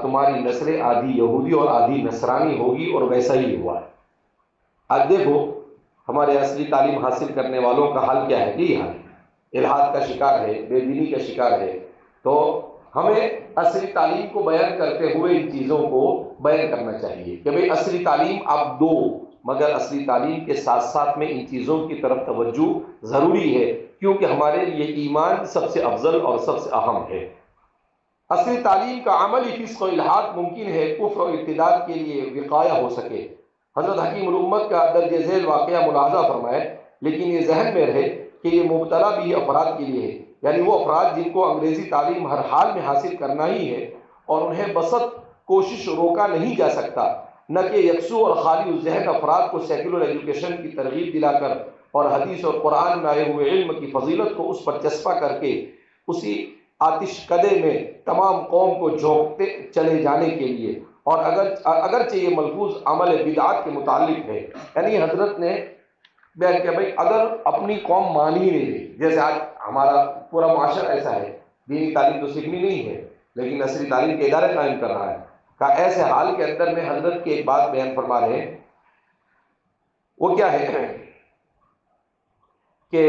تمہاری نسل آدھی یہودی اور آدھی نصرانی ہوگی، اور ویسا ہی ہوا ہے۔ اب دیکھو ہمارے عصری تعلیم حاصل کرنے والوں کا حال کیا ہے، یہی حال ہے، الحاد کا شکار ہے، بے دینی کا شکار ہے۔ تو ہمیں عصری تعلیم کو بیان کرتے ہوئے ان چیزوں کو بیان کرنا چاہیے کہ بھئی عصری تعلیم آپ دو، مگر عصری تعلیم کے ساتھ ساتھ میں ان چیزوں کی طرف توجہ ضروری ہے، کیونکہ ہمارے لیے ایمان سب سے افضل اور سب سے اہم ہے۔ عصری تعلیم کا عملی فسق و الحاد ممکن ہے کفر و ارتداد کے لیے وقایہ ہو سکے۔ حضرت حکیم الامت کا درج ذیل واقعہ ملاحظہ فرمائے، لیکن یہ ذہن میں رہے کہ یہ مبتلا بھی افراد کے لیے ہے، یعنی وہ افراد جن کو انگریزی تعلیم ہر حال میں حاصل کرنا ہی ہے اور انہیں بسط کوشش روکا نہیں جا سکتا، نہ کہ یکسو اور خالی الذہن افراد کو سیکولر ایجوکیشن کی ترغیب دلا کر اور حدیث اور قرآن میں آئے ہوئے علم کی فضیلت کو اس پر چسپاں کر کے اسی آتش کدے میں تمام قوم کو جھونکتے چلے جانے کے لیے، اور اگرچہ یہ ملفوظ عمل بدعات کے متعلق ہے، یعنی حضرت نے بیان کیا بھائی اگر اپنی قوم مان ہی نہیں رہی، جیسے آج ہمارا پورا معاشرہ ایسا ہے، دینی تعلیم تو سیکھنی نہیں ہے لیکن عصری تعلیم کے ادارے قائم کر رہا ہے، کہ ایسے حال کے اندر میں حضرت کی ایک بات بیان فرما رہے ہیں، وہ کیا ہے کہ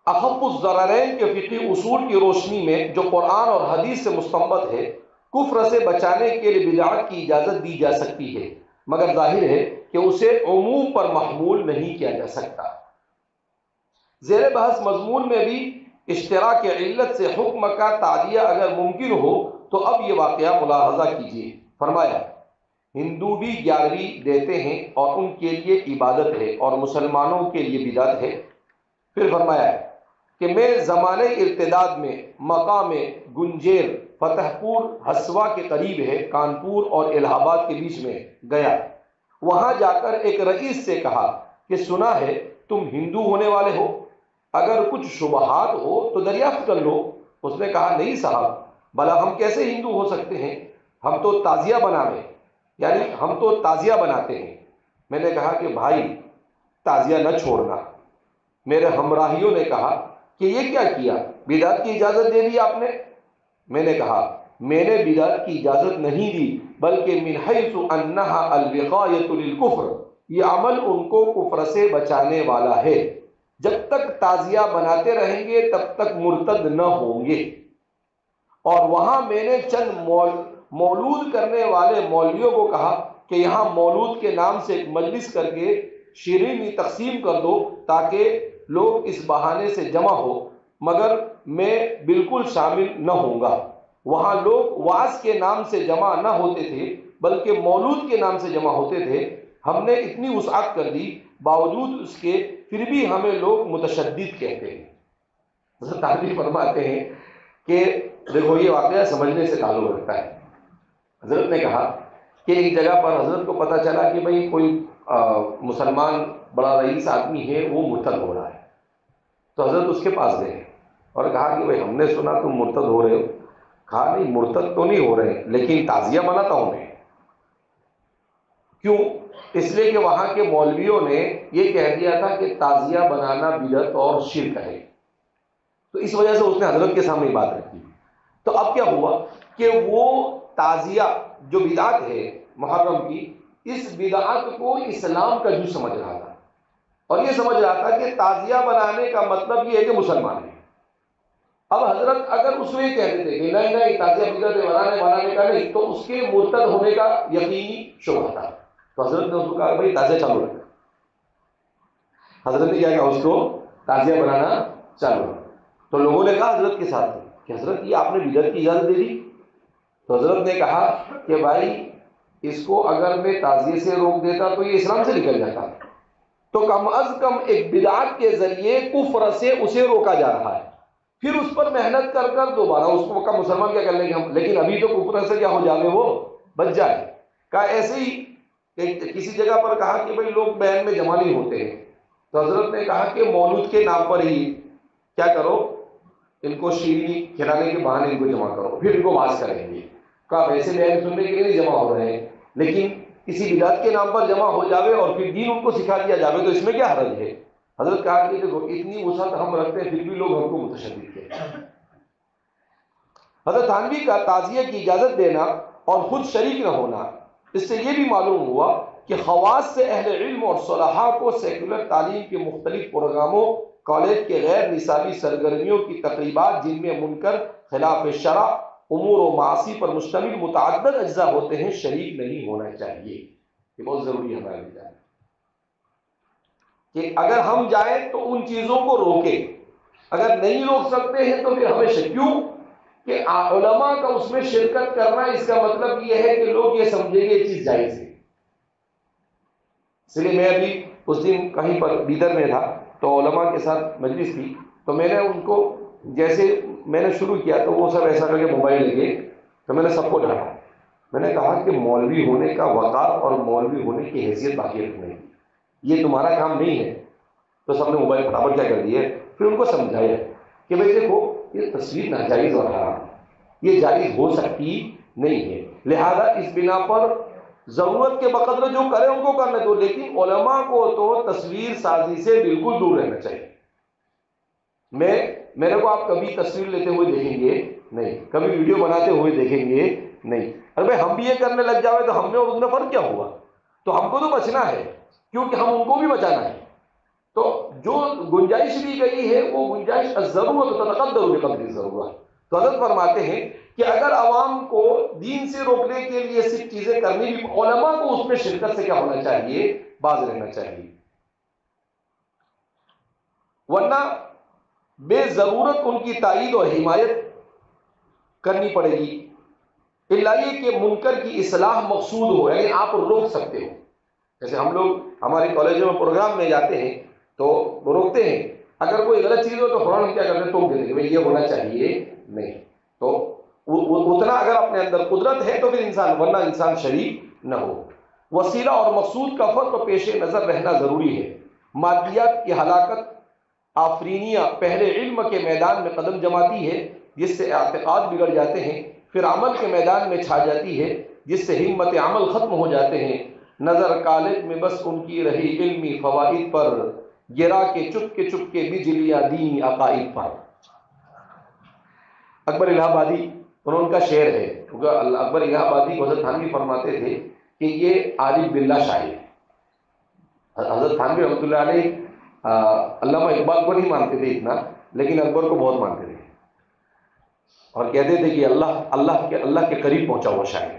اخف الضررین کے فقہی اصول کی روشنی میں جو قرآن اور حدیث سے مستنبط ہے، کفر سے بچانے کے لیے بدعت کی اجازت دی جا سکتی ہے، مگر ظاہر ہے کہ اسے عموم پر محمول نہیں کیا جا سکتا۔ زیر بحث مضمون میں بھی اشتراک علت سے حکم کا تعدیہ اگر ممکن ہو تو اب یہ واقعہ ملاحظہ کیجیے۔ فرمایا ہندو بھی 11ویں دیتے ہیں اور ان کے لیے عبادت ہے اور مسلمانوں کے لیے بدعت ہے۔ پھر فرمایا کہ میں زمانے ارتداد میں مقام گنجیر فتح پور ہسوا کے قریب ہے، کانپور اور الہ آباد کے بیچ میں گیا، وہاں جا کر ایک رئیس سے کہا کہ سنا ہے تم ہندو ہونے والے ہو، اگر کچھ شبہات ہو تو دریافت کر لو۔ اس نے کہا نہیں صاحب، بھلا ہم کیسے ہندو ہو سکتے ہیں، ہم تو تعزیہ بناویں، یعنی ہم تو تعزیہ بناتے ہیں۔ میں نے کہا کہ بھائی تعزیہ نہ چھوڑنا۔ میرے ہمراہیوں نے کہا کہ یہ کیا کیا، بدعت کی اجازت دے دی آپ نے؟ میں نے کہا میں نے بدعت کی اجازت نہیں دی، بلکہ من حیث انہا الوقایۃ للکفر، یہ عمل ان کو کفر سے بچانے والا ہے۔ جب تک تعزیہ بناتے رہیں گے تب تک مرتد نہ ہوں گے۔ اور وہاں میں نے چند مولود کرنے والے مولویوں کو کہا کہ یہاں مولود کے نام سے ایک مجلس کر کے شیرینی تقسیم کر دو تاکہ لوگ اس بہانے سے جمع ہو، مگر میں بالکل شامل نہ ہوں گا۔ وہاں لوگ واعظ کے نام سے جمع نہ ہوتے تھے بلکہ مولود کے نام سے جمع ہوتے تھے۔ ہم نے اتنی وسعت کر دی، باوجود اس کے پھر بھی ہمیں لوگ متشدد کہتے ہیں۔ حضرت علی فرماتے ہیں کہ دیکھو یہ واقعہ سمجھنے سے تعلق رکھتا ہے۔ حضرت نے کہا کہ ایک جگہ پر حضرت کو پتہ چلا کہ بھئی کوئی مسلمان بڑا رئیس آدمی ہے، وہ مرتد ہو رہا ہے۔ تو حضرت اس کے پاس گئے اور کہا کہ بھئی ہم نے سنا تم مرتد ہو رہے ہو۔ کہا نہیں مرتد تو نہیں ہو رہے، لیکن تعزیہ بناتا ہوں میں۔ کیوں؟ اس لیے کہ وہاں کے مولویوں نے یہ کہہ دیا تھا کہ تعزیہ بنانا بدعت اور شرک ہے، تو اس وجہ سے اس نے حضرت کے سامنے بات رکھی۔ تو اب کیا ہوا کہ وہ تعزیہ جو بدعت ہے محرم کی، اس بدعت کو اسلام کا جز سمجھ رہا تھا، اور یہ سمجھ رہا تھا کہ تعزیہ بنانے کا مطلب یہ ہے کہ مسلمان ہے۔ اب حضرت اگر اس میں کہہ دیتے کہ نہیں نہیں تعزیہ بدعت بنانے کا نہیں، تو اس کے مرتد ہونے کا یقینی شبہ تھا۔ تو حضرت نے اس کو کہا بھائی تعزیہ چالو رکھ۔ حضرت نے کیا کہا، اس کو تعزیہ بنانا چالو رکھ۔ تو لوگوں نے کہا حضرت کے ساتھ کہ حضرت یہ آپ نے بدعت کی اجازت دے دی۔ تو حضرت نے کہا کہ بھائی اس کو اگر میں تعزیے سے روک دیتا تو یہ اسلام سے نکل جاتا، تو کم از کم ایک بدعت کے ذریعے کفر سے اسے روکا جا رہا ہے، پھر اس پر محنت کر کر دوبارہ اس کو کا مسلمان کیا کر لیں گے ہم، لیکن ابھی تو کفر سے کیا ہو جائے، وہ بچ جائے۔ کہا ایسے ہی کسی جگہ پر کہا کہ بھئی لوگ بیان میں جمع نہیں ہوتے ہیں، تو حضرت نے کہا کہ مولود کے نام پر ہی کیا کرو، ان کو شیرینی کھلانے کے بہانے ان کو جمع کرو، پھر ان کو واعظ کریں گے۔ کہا ویسے بیان سننے کے لیے نہیں جمع ہو رہے ہیں، لیکن کسی بدعت کے نام پر جمع ہو جاوے اور پھر دین ان کو سکھا دیا جاوے تو اس میں کیا حرج ہے۔ حضرت کہا کہ دیکھو اتنی وسعت ہم رکھتے ہیں پھر بھی لوگ ہم کو متشدد کہتے ہیں۔ حضرت تھانوی کا تعزیہ کی اجازت دینا اور خود شریک نہ ہونا، اس سے یہ بھی معلوم ہوا کہ خواص سے اہل علم اور صلحاء کو سیکولر تعلیم کے مختلف پروگراموں، کالج کے غیر نصابی سرگرمیوں کی تقریبات جن میں منکر، خلاف شرع، امور و معاصی پر مشتمل متعدد اجزاء ہوتے ہیں، شریک نہیں ہونا چاہیے۔ یہ بہت ضروری ہے ہمارے لیے کہ اگر ہم جائیں تو ان چیزوں کو روکیں، اگر نہیں روک سکتے ہیں تو پھر ہمیشہ کیوں کہ علماء کا اس میں شرکت کرنا، اس کا مطلب یہ ہے کہ لوگ یہ سمجھیں گے یہ چیز جائز ہے۔ اس لیے میں ابھی اس دن کہیں پر بیدر میں تھا تو علماء کے ساتھ مجلس تھی، تو میں نے ان کو جیسے میں نے شروع کیا تو وہ سب ایسا کر کے موبائل لگے، تو میں نے سب کو ڈانٹا۔ میں نے کہا کہ مولوی ہونے کا وقار اور مولوی ہونے کی حیثیت باقی رکھنے کی، یہ تمہارا کام نہیں ہے۔ تو سب نے موبائل فٹافٹ کیا کر دیے، پھر ان کو سمجھایا کہ بھائی دیکھو یہ تصویر ناجائز اور حرام، یہ جائز ہو سکتی نہیں ہے، لہذا اس بنا پر ضرورت کے بقدر جو کرے ان کو کرنے دو، لیکن علماء کو تو تصویر سازی سے بالکل دور رہنا چاہیے۔ میرے کو آپ کبھی تصویر لیتے ہوئے دیکھیں گے نہیں، کبھی ویڈیو بناتے ہوئے دیکھیں گے نہیں۔ ارے بھائی ہم بھی یہ کرنے لگ جاوے تو ہم نے اور ان میں فرق کیا ہوا؟ تو ہم کو تو بچنا ہے کیونکہ ہم ان کو بھی بچانا ہے۔ تو جو گنجائش دی گئی ہے وہ گنجائش الضرورت تتقدر بقدر الضرورت۔ تو حضرت فرماتے ہیں کہ اگر عوام کو دین سے روکنے کے لیے صرف چیزیں کرنی بھی، علماء کو اس میں شرکت سے کیا ہونا چاہیے، باز رہنا چاہیے، ورنہ بے ضرورت ان کی تائید اور حمایت کرنی پڑے گی، الا یہ کہ منکر کی اصلاح مقصود ہو، یعنی آپ روک سکتے ہو۔ جیسے ہم لوگ ہمارے کالجوں میں پروگرام میں جاتے ہیں تو روکتے ہیں، اگر کوئی غلط چیز ہو تو فوراً ہم کیا کرتے ہیں، ٹوک دیتے ہیں کہ یہ ہونا چاہیے نہیں۔ تو اتنا اگر اپنے اندر قدرت ہے تو پھر انسان، ورنہ انسان شریک نہ ہو۔ وسیلہ اور مقصود کا فرق پیش نظر رہنا ضروری ہے۔ مادیات کی ہلاکت آفرینیہ پہلے علم کے میدان میں قدم جماتی ہے جس سے اعتقاد بگڑ جاتے ہیں، پھر عمل کے میدان میں چھا جاتی ہے جس سے ہمت عمل ختم ہو جاتے ہیں۔ نظر کالج میں بس ان کی رہی علمی فوائد پر، گرا کے چپ کے بجلیاں دینی عقائد پر۔ اکبر الہ آبادی ان کا شعر ہے، اکبر الہ آبادی کو حضرت تھانوی فرماتے تھے کہ یہ عارف باللہ شاعر ہے۔ حضرت تھانوی رحمۃ اللہ علیہ علامہ اقبال کو نہیں مانتے تھے اتنا، لیکن اکبر کو بہت مانتے تھے اور کہتے تھے کہ اللہ کے قریب پہنچا ہوا شاعر۔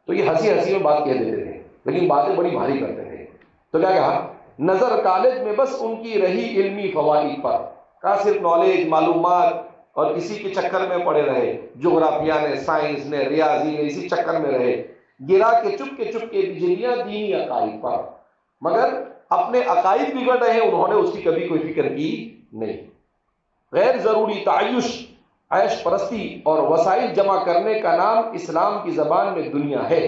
تو یہ ہنسی ہنسی میں بات کہہ دیتے تھے، لیکن باتیں بڑی بھاری کرتے تھے۔ تو کیا کہا؟ نظر کالج میں بس ان کی رہی علمی فوائد پر، کہا صرف نالج، معلومات اور اسی کے چکر میں پڑے رہے، جغرافیہ نے، سائنس نے، ریاضی نے، اسی چکر میں رہے، گرا کے چپ کے بجلیاں دینی عقائد پر، مگر اپنے عقائد بگڑ رہے، انہوں نے اس کی کبھی کوئی فکر کی نہیں۔ غیر ضروری تعیش، عیش پرستی اور وسائل جمع کرنے کا نام اسلام کی زبان میں دنیا ہے۔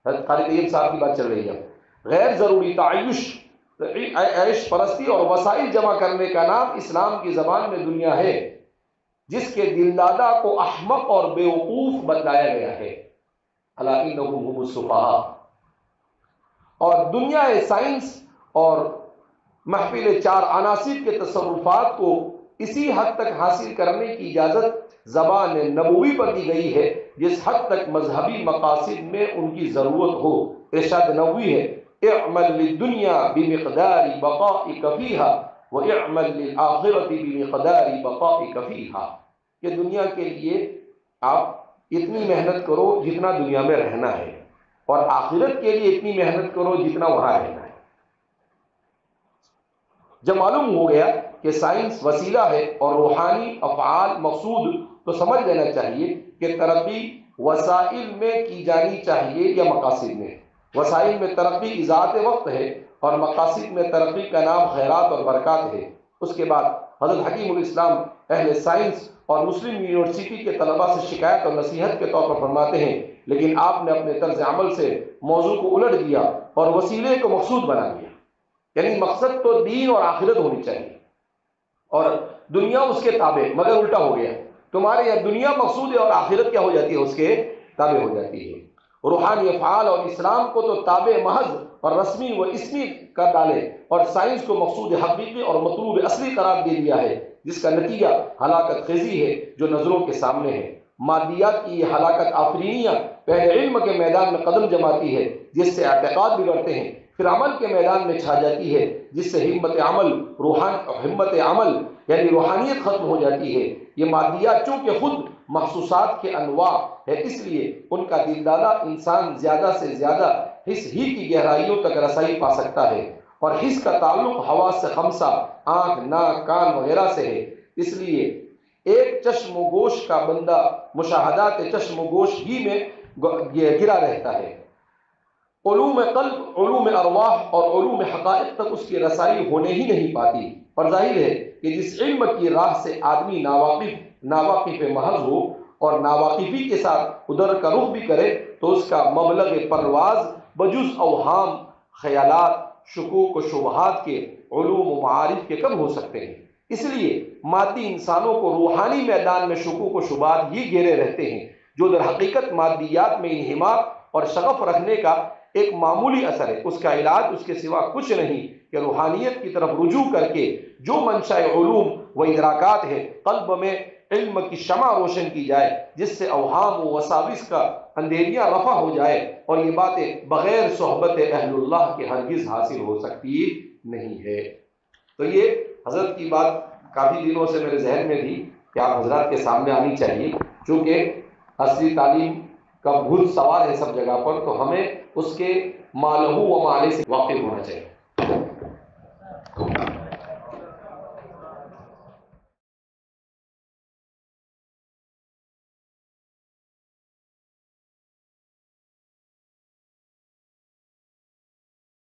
حضرت قاری طیب صاحب کی بات چل رہی ہے۔ غیر ضروری تعیش، عیش پرستی اور وسائل جمع کرنے کا نام اسلام کی زبان میں دنیا ہے، جس کے دلدادہ کو احمق اور بیوقوف بتلایا گیا ہے۔ الا انہم هم السفہاء۔ اور دنیا سائنس اور محفل چار عناصر کے تصرفات کو اسی حد تک حاصل کرنے کی اجازت زبان نبوی پر دی گئی ہے جس حد تک مذہبی مقاصد میں ان کی ضرورت ہو۔ ارشاد نبوی ہے اعمل للدنیا بمقدار بقائک فیہا واعمل للآخرۃ بمقدار بقائک فیہا، کہ دنیا کے لیے آپ اتنی محنت کرو جتنا دنیا میں رہنا ہے، اور آخرت کے لیے اتنی محنت کرو جتنا وہاں رہنا ہے۔ جب معلوم ہو گیا کہ سائنس وسیلہ ہے اور روحانی افعال مقصود، تو سمجھ لینا چاہیے کہ ترقی وسائل میں کی جانی چاہیے یا مقاصد میں۔ وسائل میں ترقی ذات وقت ہے اور مقاصد میں ترقی کا نام خیرات اور برکات ہے۔ اس کے بعد حضرت حکیم الاسلام اہل سائنس اور مسلم یونیورسٹی کے طلباء سے شکایت اور نصیحت کے طور پر فرماتے ہیں، لیکن آپ نے اپنے طرز عمل سے موضوع کو الٹ دیا اور وسیلے کو مقصود بنا دیا۔ یعنی مقصد تو دین اور آخرت ہونی چاہیے اور دنیا اس کے تابع، مگر الٹا ہو گیا۔ تمہارے یہاں دنیا مقصود ہے اور آخرت کیا ہو جاتی ہے؟ اس کے تابع ہو جاتی ہے۔ روحانی افعال اور اسلام کو تو تابع محض اور رسمی و اسمی کر ڈالے اور سائنس کو مقصود حقیقی اور مطلوب اصلی قرار دے دیا ہے، جس کا نتیجہ ہلاکت خیزی ہے جو نظروں کے سامنے ہے۔ مادیات کی یہ ہلاکت آفرینیہ پہلے علم کے میدان میں قدم جماتی ہے جس سے اعتقاد بگڑتے ہیں، پھر عمل کے میدان میں چھا جاتی ہے جس سے ہمت عمل یعنی روحانیت ختم ہو جاتی ہے۔ یہ مادیات چونکہ خود محسوسات کے انواع ہے، اس لیے ان کا دلدادہ انسان زیادہ سے زیادہ حس ہی کی گہرائیوں تک رسائی پا سکتا ہے، اور حس کا تعلق حواس سے خمسہ، آنکھ، ناک، کان وغیرہ سے ہے۔ اس لیے ایک چشم و گوش کا بندہ مشاہدات چشم و گوش ہی میں گرا رہتا ہے۔ علوم قلب، علوم ارواح اور علوم حقائق تک اس کی رسائی ہونے ہی نہیں پاتی، اور ظاہر ہے کہ جس علم کی راہ سے آدمی ناواقف محض ہو اور ناواقفی کے ساتھ ادھر کا رخ بھی کرے، تو اس کا مبلغ پرواز بجز اوہام، خیالات، شکوک و شبہات کے علوم و معارف کے کم ہو سکتے ہیں۔ اس لیے مادی انسانوں کو روحانی میدان میں شکوک و شبہات ہی گھیرے رہتے ہیں، جو در حقیقت مادیات میں انہماک اور شغف رکھنے کا ایک معمولی اثر ہے۔ اس کا علاج اس کے سوا کچھ نہیں کہ روحانیت کی طرف رجوع کر کے جو منشاء علوم و ادراکات ہے، قلب میں علم کی شمع روشن کی جائے، جس سے اوہام و وساوس کا اندھیریاں رفع ہو جائے، اور یہ باتیں بغیر صحبت اہل اللہ کے ہرگز حاصل ہو سکتی نہیں ہے۔ تو یہ حضرت کی بات کافی دنوں سے میرے ذہن میں تھی کہ آپ حضرات کے سامنے آنی چاہیے، چونکہ اصلی تعلیم کا بھوت سوار ہے سب جگہ پر، تو ہمیں اس کے مالہ و معالے سے واقف ہونا چاہیے۔